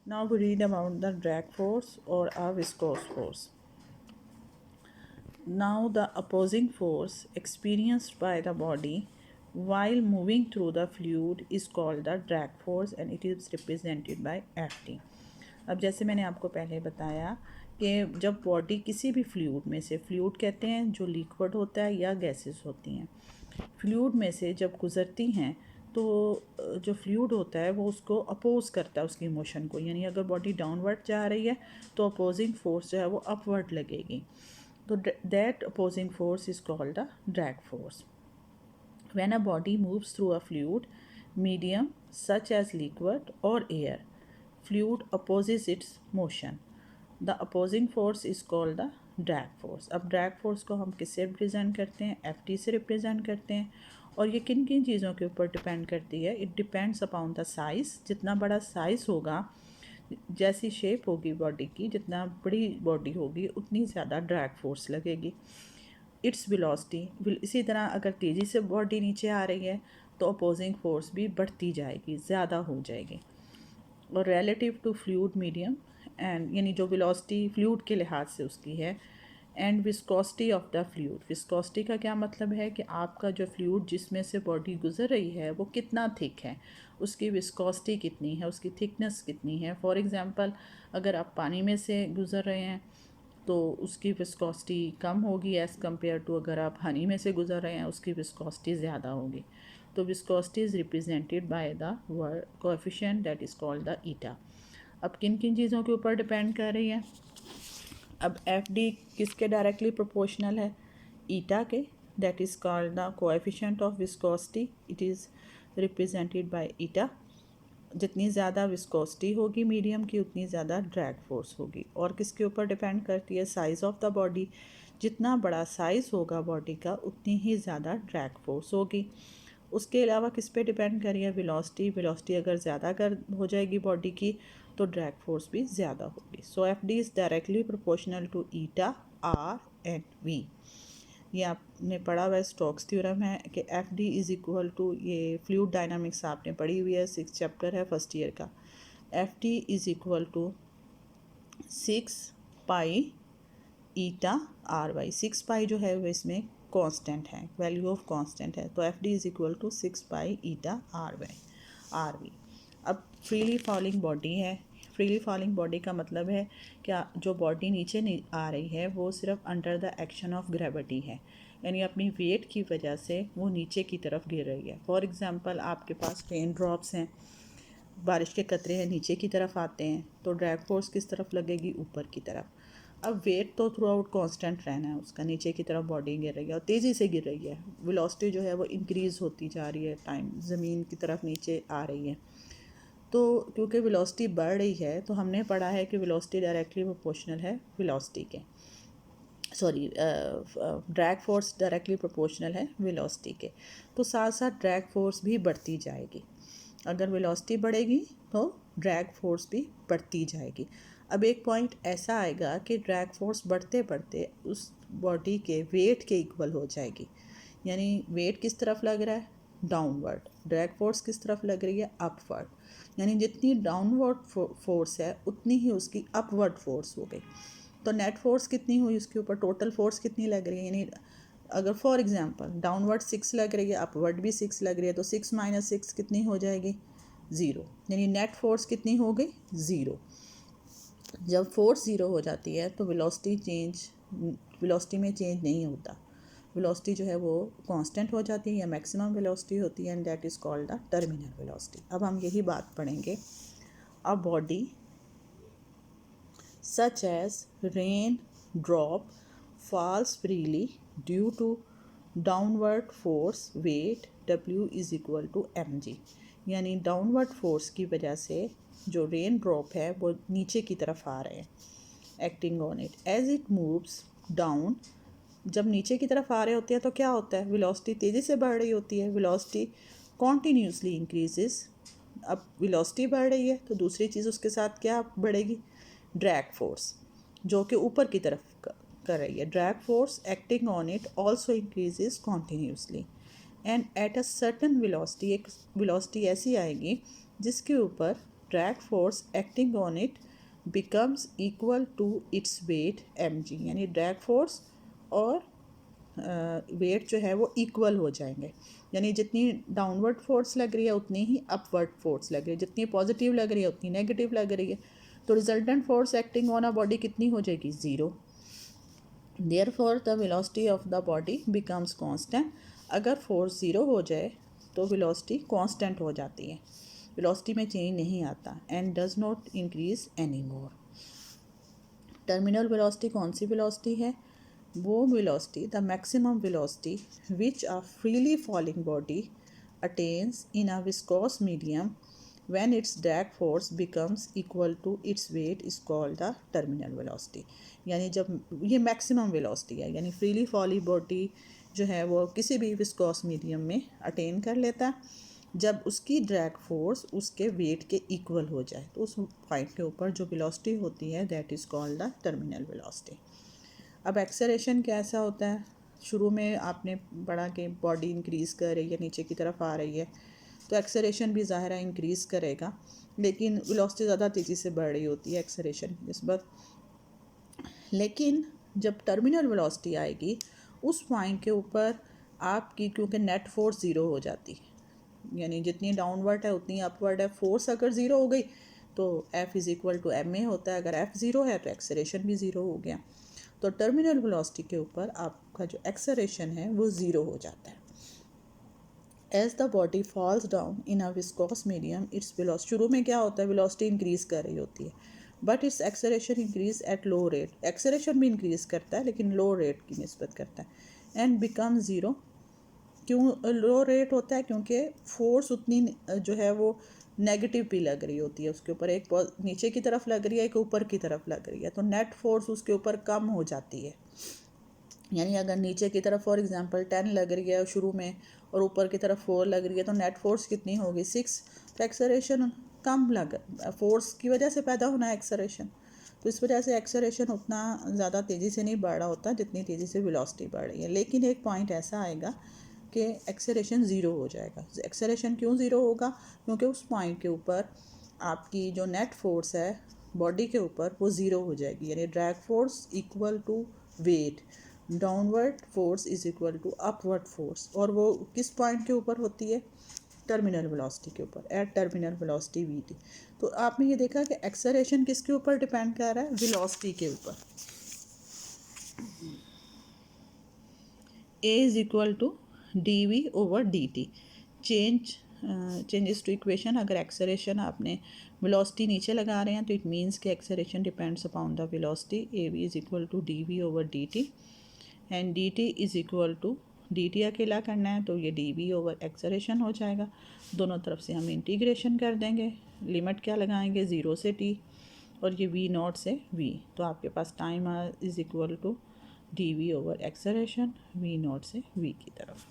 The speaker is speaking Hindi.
Now we read about the drag force or a viscous force. Now the opposing force experienced by the body while moving through the fluid is called the drag force and it is represented by Ft. अब जैसे मैंने आपको पहले बताया कि जब बॉडी किसी भी फ्लूइड में से, फ्लूइड कहते हैं जो लिक्विड होता है या गैसेस होती हैं, फ्लूइड में से जब गुजरती हैं तो जो फ्लूइड होता है वो उसको अपोज करता है उसकी मोशन को, यानी अगर बॉडी डाउनवर्ड जा रही है तो अपोजिंग फोर्स जो है वो अपवर्ड लगेगी, तो that opposing force is called the drag force. When a body moves through a fluid medium such as liquid or air, fluid opposes its motion. The opposing force is called the drag force. अब drag force को हम किससे रिप्रेजेंट करते हैं? Ft से रिप्रेजेंट करते हैं. और ये किन किन चीज़ों के ऊपर डिपेंड करती है? It depends upon the size. जितना बड़ा साइज़ होगा, जैसी शेप होगी बॉडी की, जितना बड़ी बॉडी होगी उतनी ज़्यादा ड्रैग फोर्स लगेगी. इट्स वेलोसिटी, इसी तरह अगर तेज़ी से बॉडी नीचे आ रही है तो अपोजिंग फोर्स भी बढ़ती जाएगी, ज़्यादा हो जाएगी. और relative to fluid medium and, यानी जो वेलोसिटी फ्लूइड के लिहाज से उसकी है, and viscosity of the fluid. Viscosity का क्या मतलब है कि आपका जो फ्लूइड जिसमें से बॉडी गुजर रही है वो कितना थिक है, उसकी विस्कोसिटी कितनी है, उसकी थिकनेस कितनी है. फॉर एग्जांपल, अगर आप पानी में से गुजर रहे हैं तो उसकी विस्कोसिटी कम होगी एज़ कम्पेयर टू अगर आप हनी में से गुजर रहे हैं, उसकी विस्कोसिटी ज़्यादा होगी. तो viscosity is represented by the word coefficient that is called the eta. अब किन किन चीज़ों के ऊपर डिपेंड कर रही है? अब एफ डी किसके डायरेक्टली प्रोपोर्शनल है? ईटा के. That is called the coefficient of viscosity. It is represented bye ईटा. जितनी ज़्यादा विस्कोसिटी होगी मीडियम की उतनी ज़्यादा ड्रैग फोर्स होगी. और किसके ऊपर डिपेंड करती है? Size of the body. जितना बड़ा साइज़ होगा बॉडी का उतनी ही ज़्यादा ड्रैग फोर्स होगी. उसके अलावा किस पे डिपेंड कर रही है? वेलोसिटी. वेलोसिटी अगर ज़्यादा कर हो जाएगी बॉडी की तो ड्रैग फोर्स भी ज़्यादा होगी. So F D is directly proportional to eta, R and V. ये आपने पढ़ा हुआ है, स्टोक्स थ्योरम है कि F D is equal to, ये फ्लूइड डायनामिक्स आपने पढ़ी हुई है, 6 चैप्टर है फर्स्ट ईयर का. F D is equal to 6 pi eta R Y. 6 pi जो है वो इसमें कांस्टेंट है, वैल्यू ऑफ कांस्टेंट है, तो F D is equal to 6 pi eta R Y R V. अब फ्रीली फॉलिंग बॉडी है. फ्रीली फॉलिंग बॉडी का मतलब है क्या, जो बॉडी नीचे नहीं आ रही है वो सिर्फ under the action of gravity है, यानी अपनी वेट की वजह से वो नीचे की तरफ गिर रही है. फॉर एग्जांपल, आपके पास रेन ड्रॉप्स हैं, बारिश के कतरे हैं, नीचे की तरफ आते हैं, तो ड्रैग फोर्स किस तरफ लगेगी? ऊपर की तरफ. अब वेट तो थ्रू आउट कॉन्स्टेंट रहना है उसका, नीचे की तरफ बॉडी गिर रही है और तेज़ी से गिर रही है. वेलोसिटी जो है वो इंक्रीज़ होती जा रही है, टाइम ज़मीन की तरफ नीचे आ रही है. तो क्योंकि वेलोसिटी बढ़ रही है तो हमने पढ़ा है कि वेलोसिटी डायरेक्टली प्रोपोर्शनल है वेलोसिटी के, sorry, drag force directly proportional है वेलोसिटी के. तो साथ साथ ड्रैग फोर्स भी बढ़ती जाएगी. अगर वेलोसिटी बढ़ेगी तो ड्रैग फोर्स भी बढ़ती जाएगी. अब एक पॉइंट ऐसा आएगा कि ड्रैग फोर्स बढ़ते बढ़ते उस बॉडी के वेट के इक्वल हो जाएगी, यानी वेट किस तरफ लग रहा है? डाउनवर्ड. ड्रैग फोर्स किस तरफ लग रही है? अपवर्ड. यानी जितनी डाउनवर्ड फोर्स है उतनी ही उसकी अपवर्ड फोर्स हो गई. तो नेट फोर्स कितनी हुई उसके ऊपर? टोटल फोर्स कितनी लग रही है? यानी अगर फॉर एग्जांपल डाउनवर्ड 6 लग रही है, अपवर्ड भी 6 लग रही है, तो 6 माइनस 6 कितनी हो जाएगी? 0. यानी नेट फोर्स कितनी हो गई? 0. जब फोर्स 0 हो जाती है तो वेलोसिटी में चेंज नहीं होता. वेलोसिटी जो है वो कांस्टेंट हो जाती है या मैक्सिमम वेलोसिटी होती है, and that is called the terminal velocity. अब हम यही बात पढ़ेंगे. A body such as rain drop falls freely due to downward force weight W is equal to mg. यानी डाउनवर्ड फोर्स की वजह से जो रेन ड्रॉप है वो नीचे की तरफ आ रहे हैं, acting on it as it moves down. जब नीचे की तरफ आ रहे होते हैं तो क्या होता है? वेलोसिटी तेज़ी से बढ़ रही होती है, वेलोसिटी कॉन्टीन्यूसली इंक्रीजेस. अब वेलोसिटी बढ़ रही है तो दूसरी चीज़ उसके साथ क्या बढ़ेगी? ड्रैग फोर्स, जो कि ऊपर की तरफ कर रही है. Drag force acting on it also increases continuously and at a certain velocity. एक वेलोसिटी ऐसी आएगी जिसके ऊपर drag force acting on it becomes equal to its weight mg, यानी drag force और वेट जो है वो इक्वल हो जाएंगे, यानी जितनी डाउनवर्ड फोर्स लग रही है उतनी ही अपवर्ड फोर्स लग रही है, जितनी पॉजिटिव लग रही है उतनी नेगेटिव लग रही है, तो resultant force acting on a body कितनी हो जाएगी, zero. Therefore the velocity of the body becomes constant. अगर फोर्स ज़ीरो हो जाए तो वेलोसिटी कांस्टेंट हो जाती है, वेलोसिटी में चेंज नहीं आता, and does not increase any more. Terminal velocity कौन सी वेलोसिटी है, वो velocity the maximum velocity which a freely falling body attains in a viscous medium when its drag force becomes equal to its weight is called the terminal velocity। यानी जब ये मैक्सिमम वेलोसिटी है, यानी फ्रीली फॉली बॉडी जो है वो किसी भी विस्कोस मीडियम में अटेन कर लेता है, जब उसकी ड्रैग फोर्स उसके वेट के इक्वल हो जाए तो उस पॉइंट के ऊपर जो वेलोसिटी होती है that is called the terminal velocity. अब एक्सेलरेशन कैसा होता है, शुरू में आपने पढ़ा कि बॉडी इंक्रीज़ कर रही है, नीचे की तरफ आ रही है, तो एक्सेलरेशन भी ज़ाहिर है इंक्रीज़ करेगा, लेकिन वेलोसिटी ज़्यादा तेज़ी से बढ़ रही होती है एक्सेलरेशन की निस्बत। लेकिन जब टर्मिनल वेलोसिटी आएगी उस पॉइंट के ऊपर आपकी क्योंकि नेट फोर्स ज़ीरो हो जाती है, यानी जितनी डाउनवर्ड है उतनी अपवर्ड है, फोर्स अगर ज़ीरो हो गई तो F is equal to M A होता है, अगर F ज़ीरो है तो एक्सेलरेशन भी ज़ीरो हो गया, तो टर्मिनल वेलोसिटी के ऊपर आपका जो एक्सेलरेशन है वो ज़ीरो हो जाता है। As the body falls down in a viscous medium, its velocity, शुरू में क्या होता है, वेलोसिटी इंक्रीज़ कर रही होती है, but it's acceleration increase at low rate, acceleration भी इंक्रीज़ करता है लेकिन लो रेट की निस्बत करता है, एंड बिकम ज़ीरो। क्यों लो रेट होता है, क्योंकि फोर्स उतनी जो है वो नेगेटिव भी लग रही होती है उसके ऊपर, एक नीचे की तरफ लग रही है एक ऊपर की तरफ लग रही है, तो नेट फोर्स उसके ऊपर कम हो जाती है। यानी अगर नीचे की तरफ फॉर एग्जांपल 10 लग रही है शुरू में और ऊपर की तरफ 4 लग रही है, तो नेट फोर्स कितनी होगी, 6, तो एक्सेलरेशन कम लग, फोर्स की वजह से पैदा होना है एक्सेलरेशन, तो इस वजह से एक्सेलरेशन उतना ज़्यादा तेज़ी से नहीं बढ़ रहा होता जितनी तेज़ी से वेलोसिटी बढ़ रही है। लेकिन एक पॉइंट ऐसा आएगा कि एक्सेलरेशन ज़ीरो हो जाएगा। एक्सेलरेशन क्यों ज़ीरो होगा, क्योंकि उस पॉइंट के ऊपर आपकी जो नेट फोर्स है बॉडी के ऊपर वो ज़ीरो हो जाएगी, यानी drag force equal to weight, downward force is equal to upward force, और वो किस पॉइंट के ऊपर होती है, टर्मिनल वेलोसिटी के ऊपर, at terminal velocity V T. तो आपने ये देखा कि एक्सेलरेशन किसके ऊपर डिपेंड कर रहा है, वेलोसिटी के ऊपर। A is equal to D V over D T, changes to equation, अगर एक्सेलरेशन आपने वेलोसिटी नीचे लगा रहे हैं तो इट मीन्स कि acceleration depends upon the velocity, A V is equal to D V over D T, and D T is equal to, D T अकेला करना है तो ये डी वी ओवर एक्सेलरेशन हो जाएगा, दोनों तरफ से हम इंटीग्रेशन कर देंगे, लिमिट क्या लगाएंगे 0 से टी और ये वी नॉट से वी, तो आपके पास time is equal to D V over acceleration V naught से वी की तरफ।